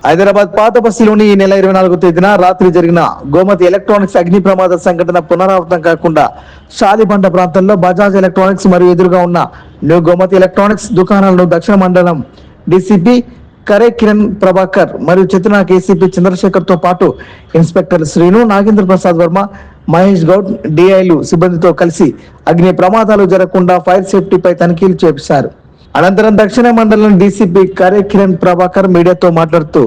హైదరాబాద్ పాత బస్తీలోని ఈ నెల 24వ తేదీన రాత్రి జరిగిన గోమతి ఎలక్ట్రానిక్స్ అగ్ని ప్రమాద సంఘటన పునరావృతం కాకుండా షాదిబండ ప్రాంతంలో బజాజ్ ఎలక్ట్రానిక్స్ మరియు ఎదురుగా ఉన్న న్యూ గోమతి ఎలక్ట్రానిక్స్ దుకాణాలను దక్షిణ మండలం డీసీపీ కరే కిరణ్ ప్రభాకర్ మరియు చిత్రనాయక్ ఏసీపీ చంద్రశేఖర్ తో పాటు ఇన్స్పెక్టర్ శ్రీను, నాగేంద్ర ప్రసాద్ వర్మ, మహేష్ గౌడ్ డిఐలు సిబ్బందితో కలిసి అగ్ని ప్రమాదాలు జరగకుండా ఫైర్ సేఫ్టీపై తనిఖీలు చేశారు. అనంతరం దక్షిణ మండలం డీసీపీ కరే కిరణ్ ప్రభాకర్ మీడియాతో మాట్లాడుతూ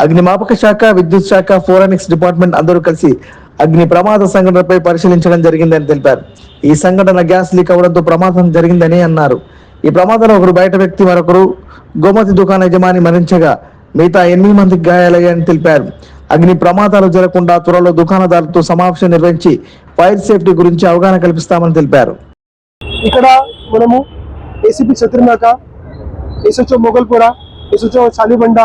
అగ్నిమాపక శాఖ, విద్యుత్ శాఖ, ఫోరెనిక్స్ డిపార్ట్మెంట్ అందరూ కలిసి అగ్ని ప్రమాద సంఘటనపై పరిశీలించడం జరిగిందని తెలిపారు. ఈ సంఘటన గ్యాస్ లీక్ అవడంతో ప్రమాదం జరిగిందని అన్నారు. ఈ ప్రమాదంలో ఒకరు బయట వ్యక్తి, మరొకరు గోమతి దుకాణ యజమాని మరణించగా మిగతా 8 మందికి గాయాలయ్యాయని తెలిపారు. అగ్ని ప్రమాదాలు జరగకుండా త్వరలో దుకాణదారులతో సమావేశం నిర్వహించి ఫైర్ సేఫ్టీ గురించి అవగాహన కల్పిస్తామని తెలిపారు. ఇక్కడ మనము ACP Chitranayak, SHO Moghalpura, SHO Shalibanda,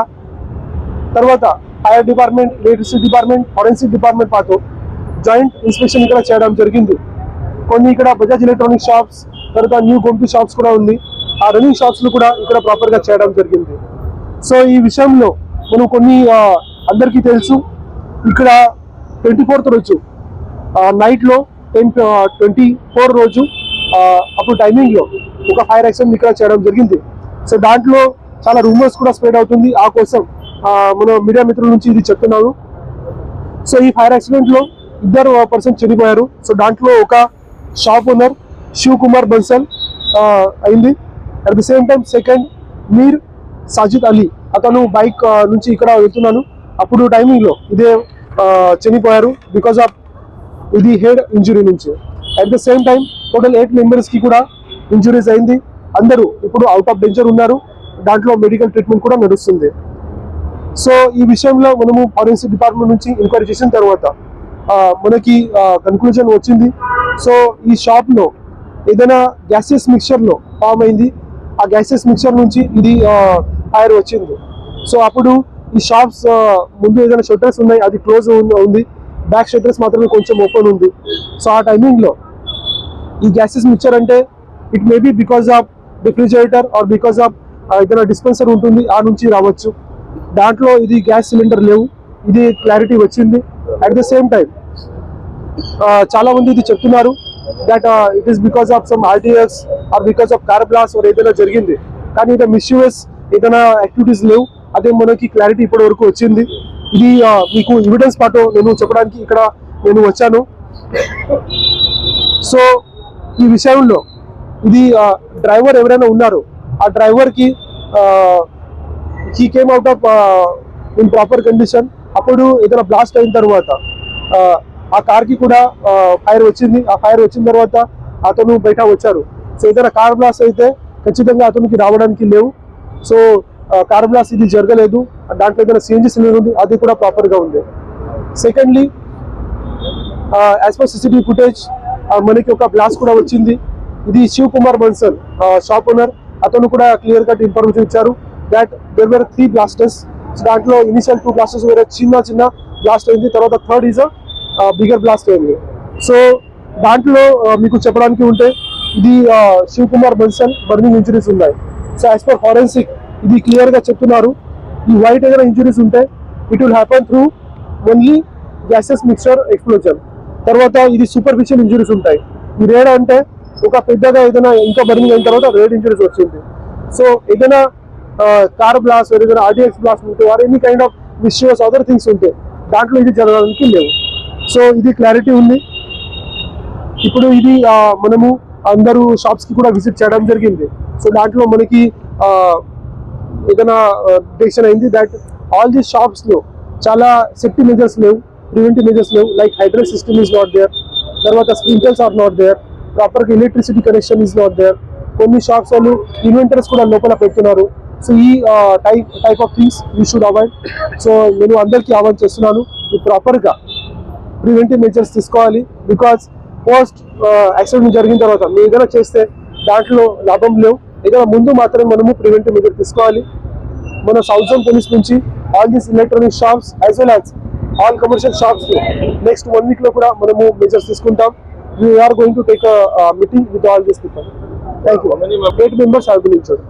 తర్వాత fire department, electricity department, forensic department పాటు జాయింట్ ఇన్స్పెక్షన్ ఇక్కడ చేయడం జరిగింది. కొన్ని ఇక్కడ బజాజ్ ఎలక్ట్రానిక్ షాప్స్, తర్వాత న్యూ గోమతి షాప్స్ కూడా ఉంది. ఆ రన్నింగ్ షాప్స్ కూడా ఇక్కడ ప్రాపర్ గా చేయడం జరిగింది. సో ఈ విషయంలో మనం కొన్ని అందరికీ తెలుసు, ఇక్కడ 24th రోజు నైట్ లో 24 రోజు అప్పుడు టైమింగ్ లో ఒక ఫైర్ యాక్సిడెంట్ ఇక్కడ చేయడం జరిగింది. సో దాంట్లో చాలా రూమర్స్ కూడా స్ప్రెడ్ అవుతుంది. ఆ కోసం మన మీడియా మిత్రుల నుంచి ఇది చెప్తున్నాను. సో ఈ ఫైర్ యాక్సిడెంట్ లో 2 పర్సన్ చనిపోయారు. సో దాంట్లో ఒక షాప్ ఓనర్ శివ్ కుమార్ బన్సల్ అయింది. At the same time second Mir Sajid Ali, అతను బైక్ నుంచి ఇక్కడ వెళ్తున్నాను, అప్పుడు టైమింగ్ లో ఇదే చనిపోయారు బికాస్ ఆఫ్ ఇది హెడ్ ఇంజురీ నుంచి. At the same time total 8 members కి కూడా ఇంజురీస్ అయింది. అందరూ ఇప్పుడు అవుట్ ఆఫ్ డేంజర్ ఉన్నారు. దాంట్లో మెడికల్ ట్రీట్మెంట్ కూడా నడుస్తుంది. సో ఈ విషయంలో మనము ఫోరెన్సిక్ డిపార్ట్మెంట్ నుంచి ఎంక్వైరీ చేసిన తర్వాత మనకి కన్క్లూజన్ వచ్చింది. సో ఈ షాప్ లో ఏదైనా గ్యాసెస్ మిక్చర్ లో ఫామ్ అయింది. ఆ గ్యాసెస్ మిక్చర్ నుంచి ఇది ఫైర్ వచ్చింది. సో అప్పుడు ఈ షాప్స్ ముందు ఏదైనా షట్టర్స్ ఉన్నాయి, అది క్లోజ్ ఉంది, బ్యాక్ షట్టర్స్ మాత్రమే కొంచెం ఓపెన్ ఉంది. సో ఆ టైమింగ్ లో ఈ గ్యాసెస్ మిక్చర్ అంటే it may be because of refrigerator or because of ఏదైనా డిస్పెన్సర్ ఉంటుంది, ఆ నుంచి రావచ్చు. దాంట్లో ఇది గ్యాస్ సిలిండర్ లేవు, ఇది క్లారిటీ వచ్చింది. అట్ ద సేమ్ టైం చాలా మంది ఇది చెప్తున్నారు that it is because of some RTS or because of car blast or ఏదైనా జరిగింది, కానీ ఇది మిస్యూఎస్ ఏదైనా యాక్టివిటీస్ లేవు. అదే మనకి క్లారిటీ ఇప్పటి వరకు వచ్చింది. ఇది మీకు ఎవిడెన్స్ పాటు నేను చెప్పడానికి ఇక్కడ నేను వచ్చాను. సో ఈ విషయంలో ఇది డ్రైవర్ ఎవరైనా ఉన్నారు, ఆ డ్రైవర్ కి he came out of in proper condition. అప్పుడు ఏదైనా బ్లాస్ట్ అయిన తర్వాత ఆ కార్ కి కూడా ఫైర్ వచ్చింది. ఆ ఫైర్ వచ్చిన తర్వాత అతను బయట వచ్చారు. సో ఏదైనా కార్ బ్లాస్ట్ అయితే ఖచ్చితంగా అతనికి రావడానికి లేవు. సో కార్ బ్లాస్ట్ ఇది జరగలేదు. దాంట్లో ఏదైనా సిఎన్జీ సిలిండర్ ఉంది, అది కూడా ప్రాపర్ గా ఉంది. Secondly as per CCTV footage మనకి ఒక బ్లాస్ట్ కూడా వచ్చింది. ఇది శివ్ కుమార్ బన్సల్ షాప్ ఓనర్, అతను కూడా క్లియర్ కట్ ఇన్ఫర్మేషన్ ఇచ్చారు దట్ దేర్ వర్ 3 బ్లాస్టర్స్. దాంట్లో ఇనిషియల్ 2 బ్లాస్టర్స్ వేరే చిన్న బ్లాస్ట్ అయింది, తర్వాత థర్డ్ ఈజ్ బిగర్ బ్లాస్ట్ అయింది. సో దాంట్లో మీకు చెప్పడానికి ఉంటే ఇది శివ్ కుమార్ బన్సల్ బర్నింగ్ ఇంజురీస్ ఉన్నాయి. సో యాజ్ పర్ ఫారెన్సిక్ ఇది క్లియర్ గా చెప్తున్నారు, ఈ వైట్ ఏదైనా ఇంజురీస్ ఉంటే it will happen through only gases mixture explosion. తర్వాత ఇది సూపర్ఫిషియల్ ఇంజురీస్ ఉంటాయి. ఈ రేడ్ అంటే ఒక పెద్దగా ఏదైనా ఇంకా బర్నింగ్ అయిన తర్వాత రేడ్ ఇంజురీస్ వచ్చింది. సో ఏదైనా కార్ బ్లాస్ట్, ఏదైనా ఆర్టీఎక్స్ బ్లాస్ట్ ఉంటే or any kind of misuse other things ఉంటే దాంట్లో ఇది జరగడానికి లేవు. సో ఇది క్లారిటీ ఉంది. ఇప్పుడు ఇది మనము అందరూ షాప్స్ కి కూడా విజిట్ చేయడం జరిగింది. సో దాంట్లో మనకి ఏదైనా డిటెక్షన్ అయింది దట్ ఆల్ ది షాప్స్ లో చాలా సేఫ్టీ మెజర్స్ లేవు, ప్రివెంటివ్ మెజర్స్ లేవు. Like hydrant system is not there, తర్వాత sprinklers are not there, proper గా electricity connection is not there. కొన్ని షాప్స్ వాళ్ళు ఇన్వెంటర్స్ కూడా లోపల పెడుతున్నారు. సో ఈ type of things you should avoid. So నేను అందరికీ అవాయిడ్ చేస్తున్నాను, ప్రాపర్ గా ప్రివెంటివ్ మెజర్స్ తీసుకోవాలి. బికాస్ పోస్ట్ యాక్సిడెంట్ జరిగిన తర్వాత మీరు ఏదైనా చేస్తే దాంట్లో లాభం లేవు. ఏదైనా ముందు మాత్రమే మనము ప్రివెంటివ్ మెజర్ తీసుకోవాలి. మన సౌత్ జోన్ పోలీస్ నుంచి all these electronic shops as well as all commercial shops next 1 week లో కూడా మనము మెజర్స్ తీసుకుంటాం. We are going to take meeting with all these people. Thank you. 8 members have been injured.